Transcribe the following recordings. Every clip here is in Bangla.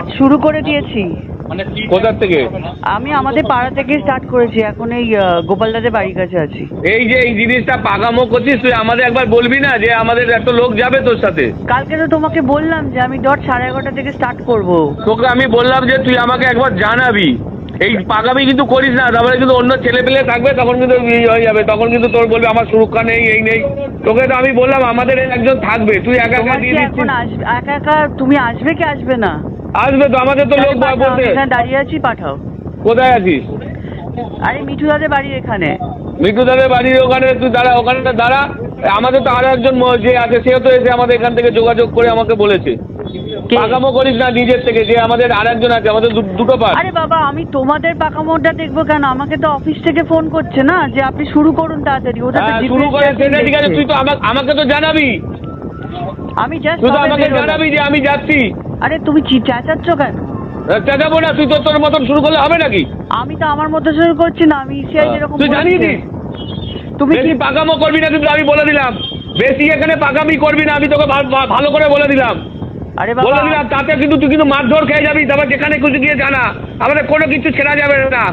কাজ শুরু করে দিয়েছি। কোথা থেকে? আমি আমাদের পাড়া থেকে স্টার্ট করেছি, এখন এই গোপালদাদের বাড়ির কাছে আছি। এই যে এই জিনিসটা পাকামো করছিস তুই, আমাদের একবার বলবি না যে আমাদের এত লোক যাবে তোর সাথে? কালকে তো তোমাকে বললাম যে আমি 11:30 থেকে স্টার্ট করব। তোকে আমি বললাম যে তুই আমাকে একবার জানাবি, এই পাকামি কিন্তু করিস না, তারপরে কিন্তু অন্য ছেলে পেলে থাকবে, তখন কিন্তু হয়ে যাবে, তখন কিন্তু তোর বলবে আমার সুরক্ষা নেই, এই নেই। তোকে তো আমি বললাম আমাদের একজন থাকবে, তুই একা একা দিয়ে দিচ্ছিস। এখন একা একা তুমি আসবে কি আসবে না? আসবে তো, আমাদের তো লোক বলতে। এখানে দাঁড়িয়ে আছি, পাঠাও। কোথায় আছিস? আরে মিঠু দাদের বাড়ির এখানে। মিঠু দাদের বাড়ির ওখানে তুই দাঁড়া, ওখানে দাঁড়া। আমাদের তো আরো একজন যে আছে, সেও তো এসে আমাদের এখান থেকে যোগাযোগ করে আমাকে বলেছে। পাকামো করিস না নিজের থেকে, যে আমাদের আর একজন আছে, আমাদের দুটো পার্ট। আরে বাবা, আমি তোমাদের পাকামোটা দেখবো কেন? আমাকে তো অফিস থেকে ফোন করছে না যে আপনি শুরু করুন তাড়াতাড়ি। ওটা তো শুরু করে সেটা ঠিক আছে, তুই তো আমাকে তো জানাবি। আমি জাস্ট তুই তো আমাকে জানাবি যে আমি যাচ্ছি। আরে তুমি চেঁচাচ্ছ কেন? চেঁচাবো না, তুই তো তোর মতন শুরু করলে হবে নাকি? আমি তো আমার মতো শুরু করছি না, আমি ইসিআই যেরকম তুই জানিয়ে দিস। তুমি বেশি পাকামো করবি না কিন্তু, আমি বলে দিলাম। বেশি এখানে পাকামি করবি না, আমি তোকে ভালো করে বলে দিলাম। আরে বলে দিলাম, তাতে কিন্তু তুই কিন্তু মারধর খেয়ে যাবি, তারপর যেখানে খুশি গিয়ে জানা, আমাদের কোনো কিছু ছেড়া যাবে না।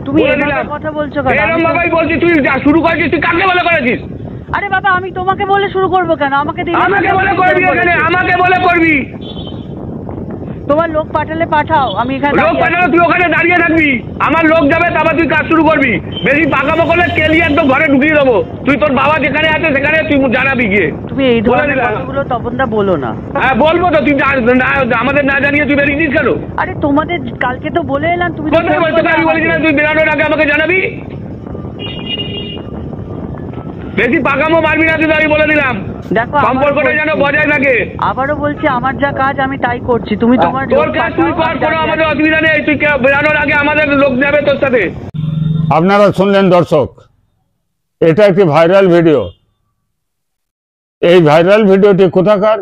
তুমি এরকম কথা বলছো কেন? এরকম ভাবেই বলছি, তুই যা শুরু করেছিস, তুই কাকে বলে করেছিস? আরে বাবা, আমি তোমাকে বলে শুরু করবো কেন? আমাকে বলে করবি এখানে, আমাকে বলে করবি। তোমার লোক পাঠালে পাঠাও, আমি এখানে লোক পাঠালে তুই ওখানে দাঁড়িয়ে থাকবি, আমার লোক যাবে, তারপর তুই কাজ শুরু করবি। বেশি পাকামো করলে কেলিয়ে একদম ঘরে ঢুকিয়ে দেবো। তুই তোর বাবা যেখানে আছে সেখানে তুই জানাবি গিয়ে। তুমি এই ধরনের কথাগুলো তপনদা বলো না। হ্যাঁ বলবো তো, তুই আমাদের না জানিয়ে তুই বেরিয়েছিস কেন? আরে তোমাদের কালকে তো বলে এলাম, তুমি কোথায় বলতে আমি বলেছি না তুই বেরানোর আগে আমাকে জানাবি? বেশি পাকামো মারবি না, তুই আমি বলে দিলাম। দেখো সম্পর্কটা যেন বজায় থাকে। আবারও বলছি, আমার যা কাজ আমি তাই করছি, তুমি তোমার তোর কাজ তুই কর, কোনো আমাদের অসুবিধা নেই। তুই বেরানোর আগে আমাদের লোক যাবে তোর সাথে। আপনারা শুনলেন দর্শক, এটা একটি ভাইরাল ভিডিও। এই ভাইরাল ভিডিওটি কোথাকার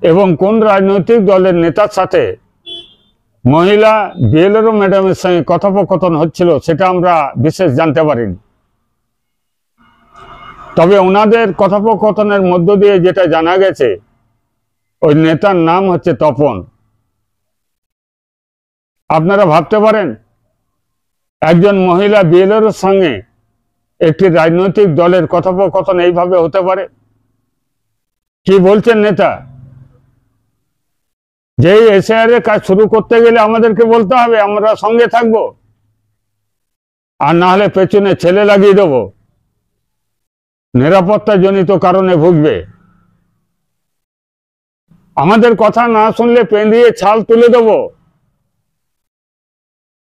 এবং কোন রাজনৈতিক দলের নেতার সাথে মহিলা বিএলআরও ম্যাডামের সঙ্গে কথোপকথন হচ্ছিল সেটা আমরা বিশেষ জানতে পারিনি। তবে ওনাদের কথোপকথনের মধ্য দিয়ে যেটা জানা গেছে, ওই নেতার নাম হচ্ছে তপন। আপনারা ভাবতে পারেন একজন মহিলা বিএলআরওর সঙ্গে একটি রাজনৈতিক দলের কথোপকথন এইভাবে হতে পারে? কি বলছেন নেতা? যেই এসআইআর এর কাজ শুরু করতে গেলে আমাদেরকে বলতে হবে আমরা সঙ্গে থাকব, আর না হলে পেছনে ছেলে লাগিয়ে দেব, নিরাপত্তাজনিত কারণে ভুগবে। আমাদের কথা না শুনলে পেন দিয়ে ছাল তুলে দেব,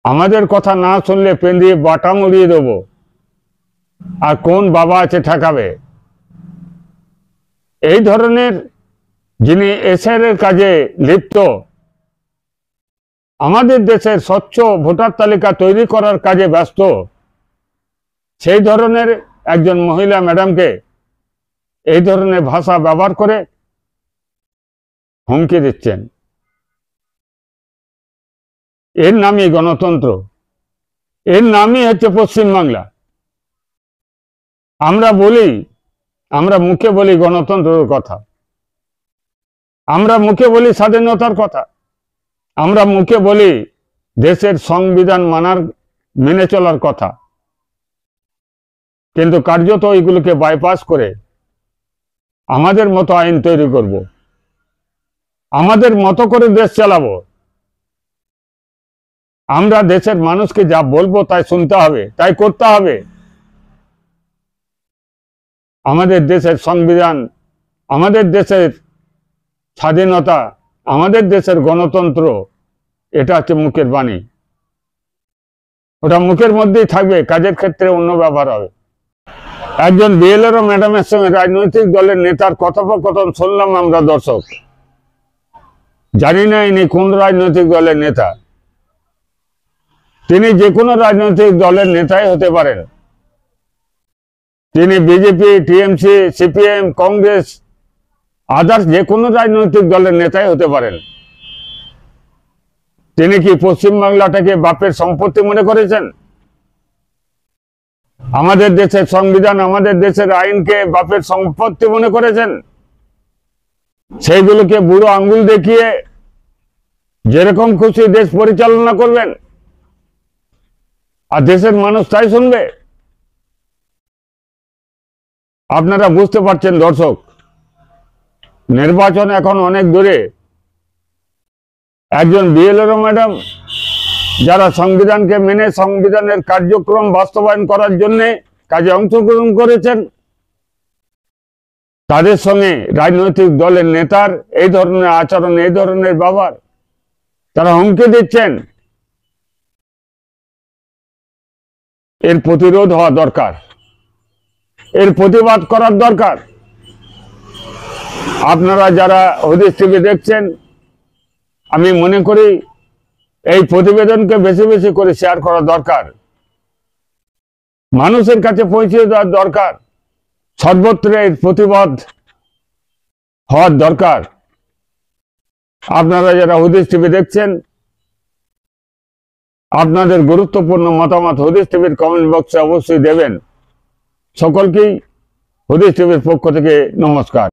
আমাদের কথা না শুনলে পেন দিয়ে বাটা মুড়িয়ে দেব। আর কোন বাবা আছে ঠেকাবে? এই ধরনের যিনি এসআইআর এর কাজে লিপ্ত, আমাদের দেশের স্বচ্ছ ভোটার তালিকা তৈরি করার কাজে ব্যস্ত, সেই ধরনের একজন মহিলা ম্যাডামকে এই ধরনের ভাষা ব্যবহার করে হুমকি দিচ্ছেন। এর নামই গণতন্ত্র, এর নামই হচ্ছে পশ্চিমবাংলা। আমরা বলি, আমরা মুখে বলি গণতন্ত্রের কথা, আমরা মুখে বলি স্বাধীনতার কথা, আমরা মুখে বলি দেশের সংবিধান মেনে চলার কথা, কিন্তু কার্যত এইগুলোকে বাইপাস করে আমাদের মতো আইন তৈরি করব, আমাদের মতো করে দেশ চালাবো। আমরা দেশের মানুষকে যা বলবো তাই শুনতে হবে, তাই করতে হবে। আমাদের দেশের সংবিধান, আমাদের দেশের স্বাধীনতা, আমাদের দেশের গণতন্ত্র, এটা হচ্ছে মুখের বাণী। ওটা মুখের মধ্যেই থাকবে, কাজের ক্ষেত্রে অন্য ব্যবহার হবে। একজন বিএলআরও ম্যাডামের সঙ্গে রাজনৈতিক দলের নেতার কথোপকথন শুনলাম আমরা দর্শক। জানি না ইনি কোন রাজনৈতিক দলের নেতা। তিনি যে কোনো রাজনৈতিক দলের নেতাই হতে পারেন। তিনি BJP, TMC, CPM, Congress, others যে কোনো রাজনৈতিক দলের নেতাই হতে পারেন। তিনি কি পশ্চিমবাংলাটাকে বাপের সম্পত্তি মনে করেছেন? আমাদের দেশের সংবিধান, আমাদের দেশের আইনকে বাপের সম্পত্তি মনে করেছেন? সেইগুলোকে বুড়ো আঙ্গুল দেখিয়ে যেরকম খুশি দেশ পরিচালনা করবেন, আর দেশের মানুষ তাই শুনবে। আপনারা বুঝতে পারছেন দর্শক, নির্বাচন এখন অনেক দূরে। একজন বিএলআরও ম্যাডাম যারা সংবিধানকে মেনে সংবিধানের কার্যক্রম বাস্তবায়ন করার জন্য কাজে অংশগ্রহণ করেছেন, তাদের সঙ্গে রাজনৈতিক দলের নেতার এই ধরনের আচরণ, এই ধরনের ব্যবহার, তারা হুমকি দিচ্ছেন। এর প্রতিরোধ হওয়া দরকার, এর প্রতিবাদ করার দরকার। আপনারা যারা হদিস টিভি দেখছেন, আমি মনে করি এই প্রতিবেদনকে বেশি বেশি করে শেয়ার করা দরকার, মানুষের কাছে পৌঁছে দেওয়ার দরকার, সর্বত্র এর প্রতিবাদ হওয়ার দরকার। আপনারা যারা হদিস টিভি দেখছেন, আপনাদের গুরুত্বপূর্ণ মতামত হদিস টিভির কমেন্ট বক্সে অবশ্যই দেবেন। সকলকেই হদিস টিভির পক্ষ থেকে নমস্কার।